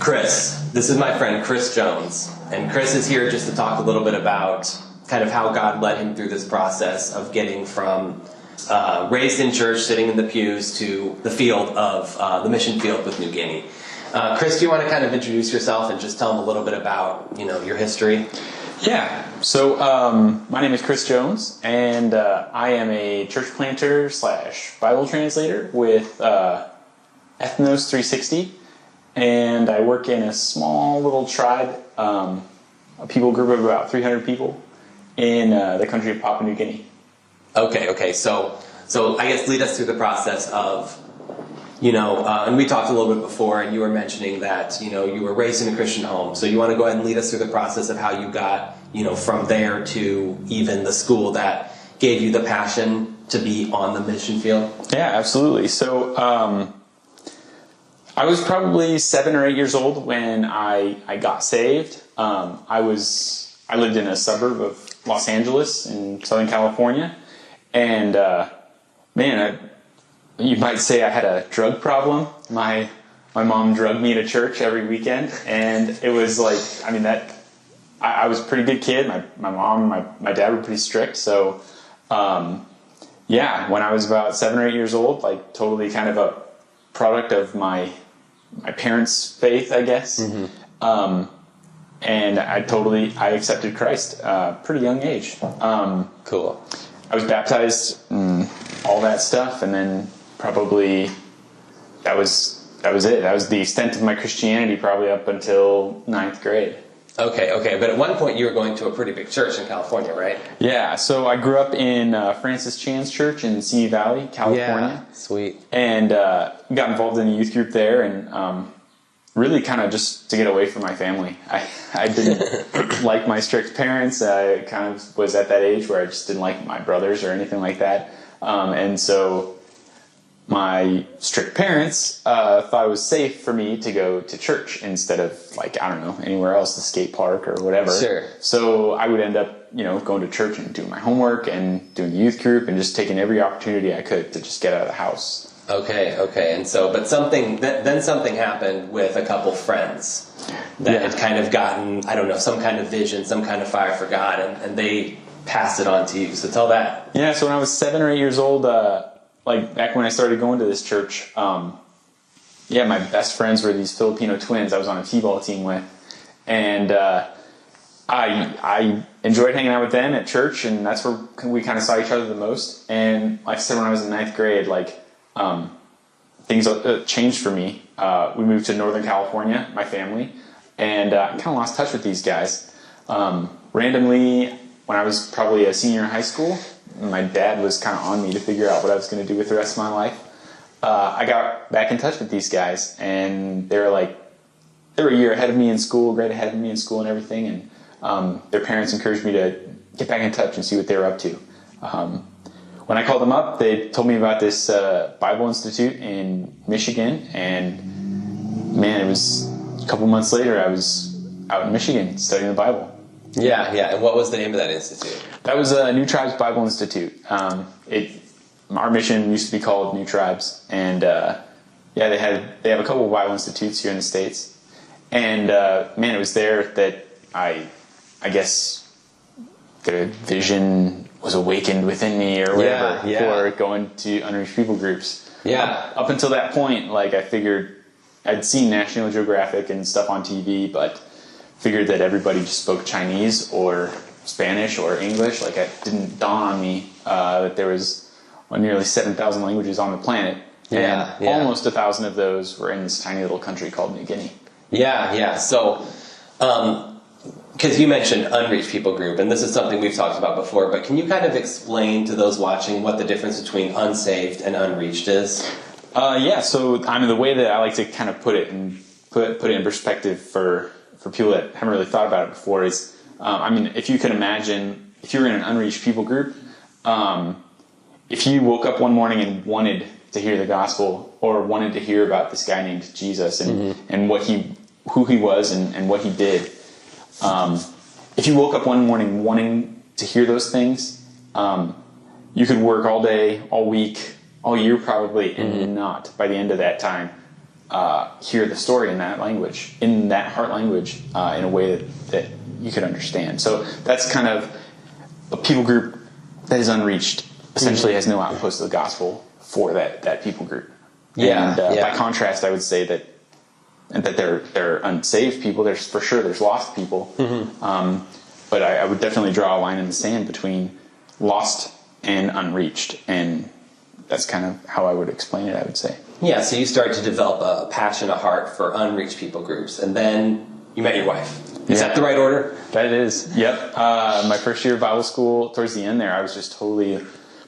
Chris. This is my friend Chris Jones, and Chris is here just to talk a little bit about kind of how God led him through this process of getting from raised in church, sitting in the pews, to the field of the mission field with New Guinea. Chris, do you want to kind of introduce yourself and just tell them a little bit about, your history? Yeah. So my name is Chris Jones, and I am a church planter / Bible translator with Ethnos 360, and I work in a small little tribe, a people group of about 300 people in the country of Papua New Guinea. Okay. So I guess lead us through the process of, and we talked a little bit before, and you were mentioning that, you were raised in a Christian home. So you want to go ahead and lead us through the process of how you got, from there to even the school that gave you the passion to be on the mission field? Yeah, absolutely. So I was probably 7 or 8 years old when I got saved. I lived in a suburb of Los Angeles in Southern California, and you might say I had a drug problem. My mom drugged me to church every weekend, and it was like, I was a pretty good kid. My mom and my dad were pretty strict, so when I was about 7 or 8 years old, like totally kind of a product of my parents' faith, I guess. Mm-hmm. And I accepted Christ pretty young age. Cool. I was baptized, all that stuff, and then probably that was it. That was the extent of my Christianity, probably up until 9th grade. Okay. But at one point you were going to a pretty big church in California, right? Yeah, so I grew up in Francis Chan's church in Simi Valley, California. Yeah, sweet. And got involved in the youth group there, and really kind of just to get away from my family. I didn't like my strict parents. I kind of was at that age where I just didn't like my brothers or anything like that. And so my strict parents thought it was safe for me to go to church instead of, anywhere else, the skate park or whatever. Sure. So I would end up, going to church and doing my homework and doing the youth group and just taking every opportunity I could to just get out of the house. Okay. And so, but something happened with a couple friends that had kind of gotten, some kind of vision, some kind of fire for God, and they passed it on to you. So tell that. Yeah, so when I was 7 or 8 years old, back when I started going to this church, my best friends were these Filipino twins I was on a t-ball team with, and I enjoyed hanging out with them at church, and that's where we kind of saw each other the most. And like I said, when I was in 9th grade, things changed for me. We moved to Northern California, my family, and I kind of lost touch with these guys. Randomly, when I was probably a senior in high school, my dad was kind of on me to figure out what I was going to do with the rest of my life. I got back in touch with these guys, and they were a year ahead of me in school, grade ahead of me in school and everything, and their parents encouraged me to get back in touch and see what they were up to. When I called them up, they told me about this Bible Institute in Michigan, and man, it was a couple months later, I was out in Michigan studying the Bible. Yeah. And what was the name of that institute? That was New Tribes Bible Institute. Our mission used to be called New Tribes, and they have a couple of Bible institutes here in the States. And it was there that I guess the vision was awakened within me or whatever for going to unreached people groups. Yeah. Up until that point, I figured I'd seen National Geographic and stuff on TV, but figured that everybody just spoke Chinese or Spanish or English. It didn't dawn on me that there was nearly 7,000 languages on the planet, and almost 1,000 of those were in this tiny little country called New Guinea. Yeah. So, because you mentioned unreached people group, and this is something we've talked about before, but can you kind of explain to those watching what the difference between unsaved and unreached is? So the way that I like to kind of put it in perspective for people that haven't really thought about it before is, if you can imagine, if you were in an unreached people group, if you woke up one morning and wanted to hear the gospel or wanted to hear about this guy named Jesus and who he was and what he did, if you woke up one morning wanting to hear those things, you could work all day, all week, all year probably, and not by the end of that time hear the story in that language, in that heart language, in a way that you could understand. So that's kind of a people group that is unreached, essentially has no outpost of the gospel for that people group. Yeah. And by contrast, I would say that they're unsaved people. There's lost people. But I would definitely draw a line in the sand between lost and unreached, and that's kind of how I would explain it, I would say. Yeah, so you started to develop a passion, a heart for unreached people groups, and then you met your wife. Is that the right order? That is. Yep. My first year of Bible school, towards the end there, I was just totally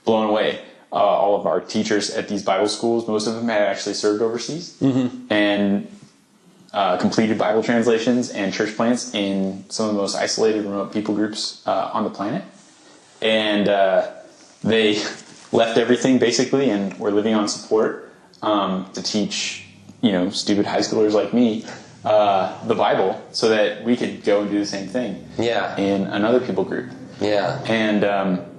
blown away. All of our teachers at these Bible schools, most of them had actually served overseas and completed Bible translations and church plants in some of the most isolated, remote people groups on the planet. And they left everything basically and were living on support to teach, stupid high schoolers like me the Bible so that we could go and do the same thing in another people group. Yeah. And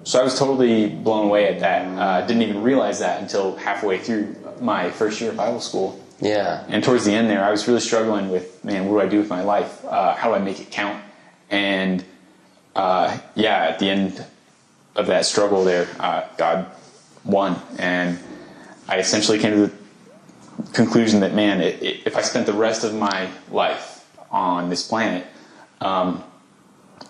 so I was totally blown away at that. Didn't even realize that until halfway through my first year of Bible school. Yeah. And towards the end there, I was really struggling with, what do I do with my life? How do I make it count? And at the end of that struggle there, God won. And I essentially came to the conclusion that, if I spent the rest of my life on this planet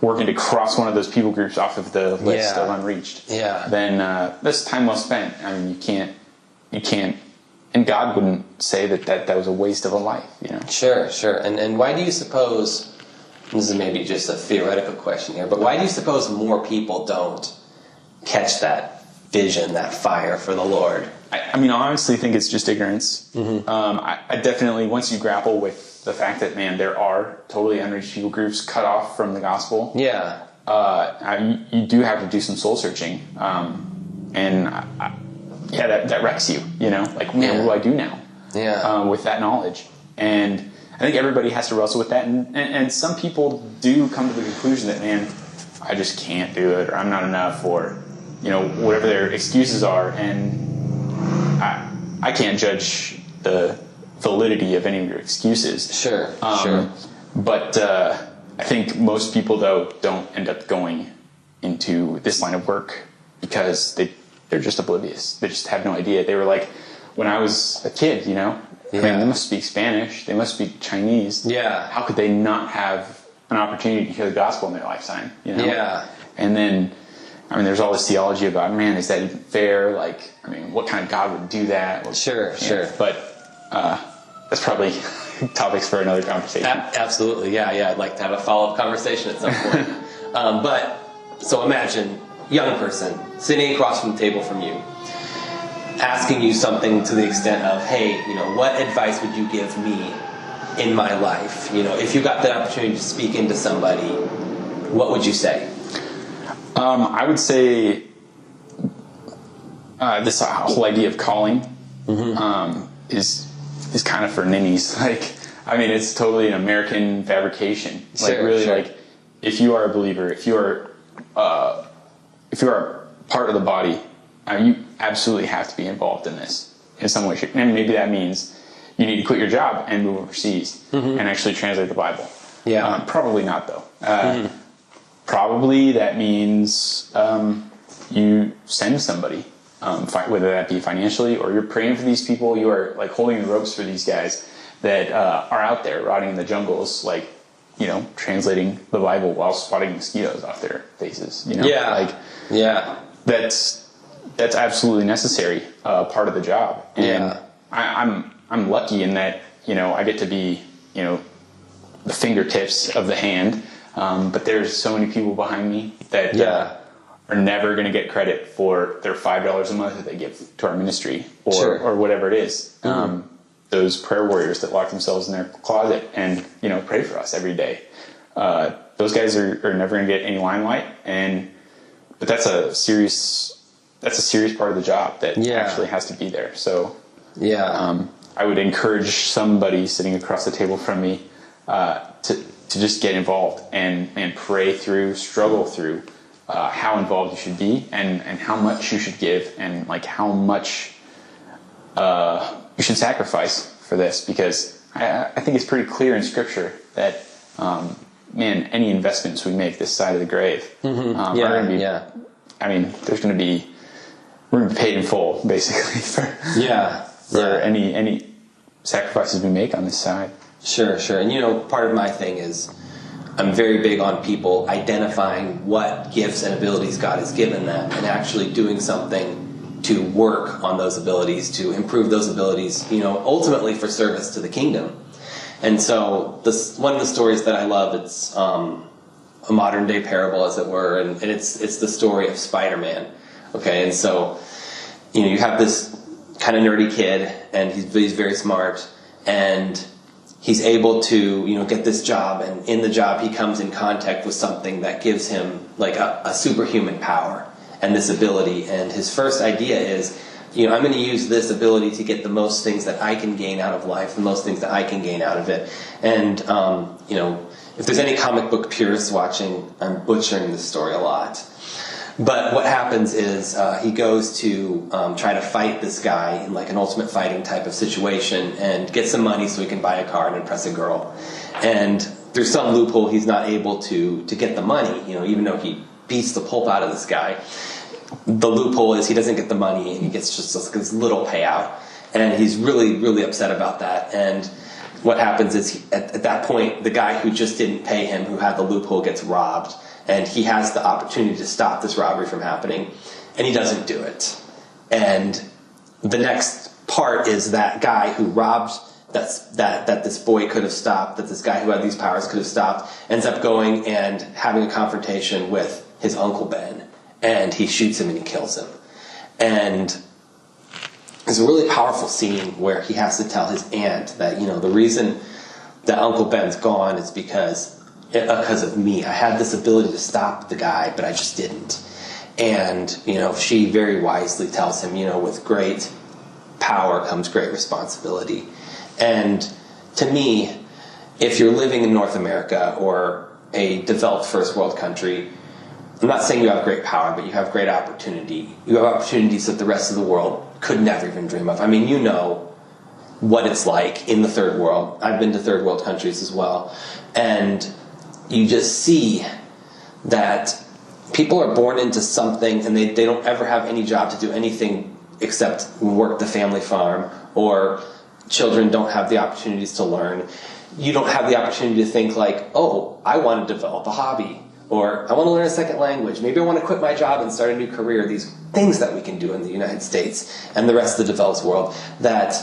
working to cross one of those people groups off of the list of unreached, then that's time well spent. I mean, you can't, and God wouldn't say that was a waste of a life, Sure. And why do you suppose, this is maybe just a theoretical question here, but why do you suppose more people don't catch that vision, that fire for the Lord? I honestly think it's just ignorance. I definitely, once you grapple with the fact that, there are totally unreached people groups cut off from the gospel. Yeah. You do have to do some soul searching. That wrecks you, what do I do now? Yeah. With that knowledge. And I think everybody has to wrestle with that. And some people do come to the conclusion that, I just can't do it, or I'm not enough, or, whatever their excuses are. And I can't judge the validity of any of your excuses. Sure. But I think most people, though, don't end up going into this line of work because they're just oblivious. They just have no idea. They were like, when I was a kid, they must speak Spanish. They must speak Chinese. Yeah. How could they not have an opportunity to hear the gospel in their lifetime? Yeah. And then, there's all this theology about, is that even fair? What kind of God would do that? Sure. But that's probably topics for another conversation. Absolutely. Yeah. I'd like to have a follow-up conversation at some point. So imagine young person sitting across from the table from you, asking you something to the extent of, hey, what advice would you give me in my life? If you got the opportunity to speak into somebody, what would you say? I would say this whole idea of calling is kind of for ninnies. It's totally an American fabrication. If you are a believer, if you are part of the body, you absolutely have to be involved in this in some way. And maybe that means you need to quit your job and move overseas and actually translate the Bible. Yeah. Probably not, though. Probably that means you send somebody, whether that be financially or you're praying for these people. You are holding the ropes for these guys that are out there rotting in the jungles, translating the Bible while swatting mosquitoes off their faces. That's absolutely necessary part of the job. And I'm lucky in that I get to be the fingertips of the hand. But there's so many people behind me that are never going to get credit for their $5 a month that they give to our ministry or whatever it is. Those prayer warriors that lock themselves in their closet and pray for us every day. Those guys are never going to get any limelight, but that's a serious part of the job that actually has to be there. So I would encourage somebody sitting across the table from me to just get involved and pray through, struggle through how involved you should be and how much you should give and how much you should sacrifice for this, because I think it's pretty clear in Scripture that, any investments we make this side of the grave are going to be, I mean, we're going to be paid in full, basically, for any sacrifices we make on this side. Sure. And part of my thing is I'm very big on people identifying what gifts and abilities God has given them and actually doing something to work on those abilities, to improve those abilities, ultimately for service to the kingdom. And so one of the stories that I love, it's a modern day parable, as it were, and it's the story of Spider-Man. Okay, and so you have this kind of nerdy kid, and he's very smart, and he's able to get this job, and in the job he comes in contact with something that gives him like a superhuman power and this ability. And his first idea is, I'm going to use this ability to get the most things that I can gain out of life, the most things that I can gain out of it. And if there's any comic book purists watching, I'm butchering this story a lot. But what happens is he goes to try to fight this guy in like an ultimate fighting type of situation and get some money so he can buy a car and impress a girl. And through some loophole, he's not able to get the money, even though he beats the pulp out of this guy. The loophole is he doesn't get the money and he gets just this little payout. And he's really, really upset about that. And what happens is at that point, the guy who just didn't pay him, who had the loophole, gets robbed. And he has the opportunity to stop this robbery from happening, and he doesn't do it. And the next part is that guy who robbed that this boy could have stopped, that this guy who had these powers could have stopped, ends up going and having a confrontation with his Uncle Ben, and he shoots him and he kills him. And there's a really powerful scene where he has to tell his aunt that the reason that Uncle Ben's gone is because of me. I had this ability to stop the guy, but I just didn't. And, she very wisely tells him, with great power comes great responsibility. And to me, if you're living in North America or a developed first world country, I'm not saying you have great power, but you have great opportunity. You have opportunities that the rest of the world could never even dream of. I mean, what it's like in the third world. I've been to third world countries as well. And you just see that people are born into something and they don't ever have any job to do anything except work the family farm, or children don't have the opportunities to learn. You don't have the opportunity to think like, oh, I want to develop a hobby, or I want to learn a second language. Maybe I want to quit my job and start a new career. These things that we can do in the United States and the rest of the developed world, that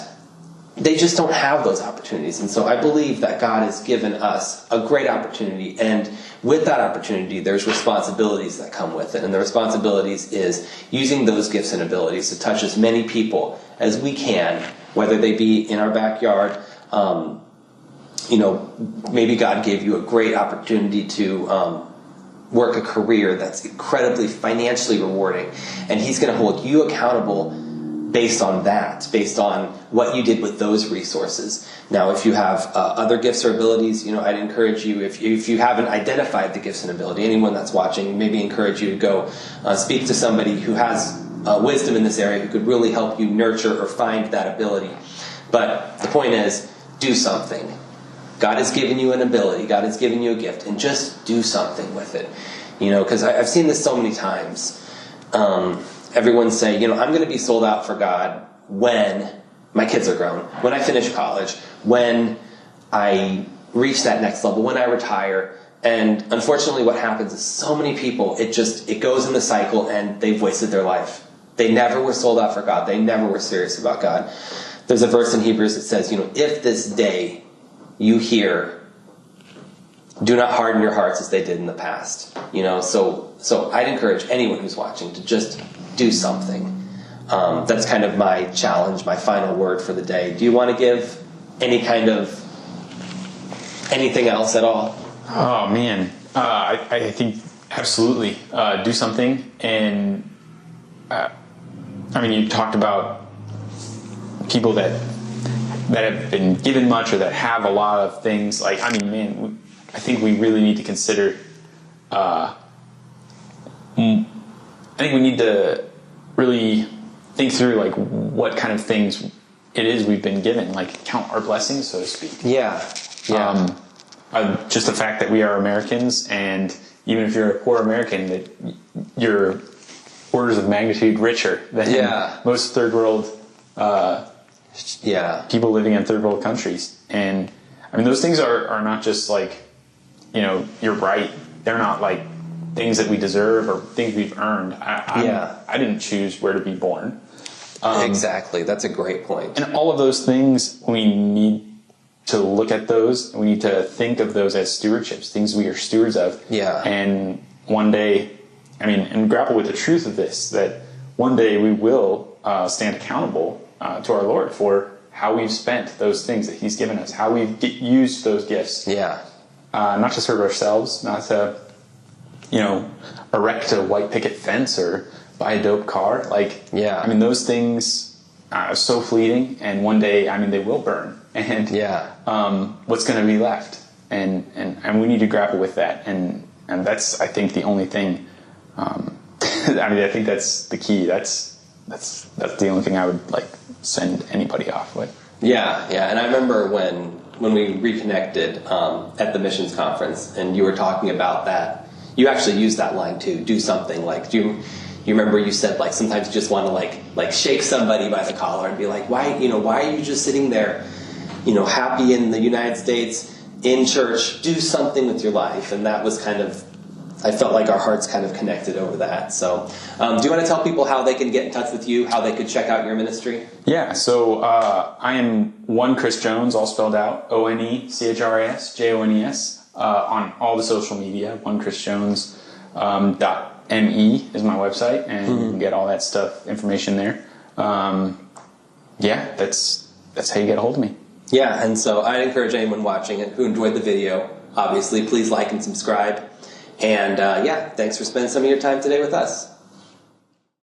they just don't have those opportunities. And so I believe that God has given us a great opportunity, and with that opportunity there's responsibilities that come with it. And the responsibilities is using those gifts and abilities to touch as many people as we can, whether they be in our backyard. Maybe God gave you a great opportunity to work a career that's incredibly financially rewarding, and He's going to hold you accountable based on that, based on what you did with those resources. Now, if you have other gifts or abilities, I'd encourage you, if you haven't identified the gifts and ability, anyone that's watching, maybe encourage you to go speak to somebody who has wisdom in this area, who could really help you nurture or find that ability. But the point is, do something. God has given you an ability, God has given you a gift, and just do something with it. Because I've seen this so many times. Everyone say, I'm going to be sold out for God when my kids are grown, when I finish college, when I reach that next level, when I retire. And unfortunately what happens is so many people, it goes in the cycle and they've wasted their life. They never were sold out for God. They never were serious about God. There's a verse in Hebrews that says, if this day you hear, do not harden your hearts as they did in the past. So I'd encourage anyone who's watching to just do something. That's kind of my challenge, my final word for the day. Do you want to give anything else at all? Oh man, I think absolutely do something. And you talked about people that have been given much or that have a lot of things. I think we really need to consider. I think we need to really think through what kind of things it is we've been given, like count our blessings, so to speak. Yeah. Just the fact that we are Americans, and even if you're a poor American, that you're orders of magnitude richer than most third world people living in third world countries. And I mean, those things are not just like, you're right. They're not like things that we deserve or things we've earned. I didn't choose where to be born. Exactly. That's a great point. And all of those things, we need to look at those, and we need to think of those as stewardships, things we are stewards of. Yeah. And one day, and grapple with the truth of this, that one day we will stand accountable to our Lord for how we've spent those things that He's given us, how we've used those gifts. Yeah. Not to serve ourselves, not to, erect a white picket fence or buy a dope car. Those things are so fleeting, and one day, they will burn. And what's going to be left? And we need to grapple with that. And that's, I think, the only thing. I think that's the key. That's the only thing I would send anybody off with. Yeah. And I remember when we reconnected at the missions conference, and you were talking about that. You actually used that line too. Do something. You remember you said sometimes you just want to shake somebody by the collar and be like, why are you just sitting there, happy in the United States in church? Do something with your life. And that was I felt like our hearts kind of connected over that. So do you want to tell people how they can get in touch with you, how they could check out your ministry? Yeah, so I am one Chris Jones, all spelled out, ONECHRIS, JONES, on all the social media. onechrisjones.me is my website, and you can get all that stuff, information there. That's how you get a hold of me. Yeah, and so I'd encourage anyone watching it who enjoyed the video, obviously, please like and subscribe. And thanks for spending some of your time today with us.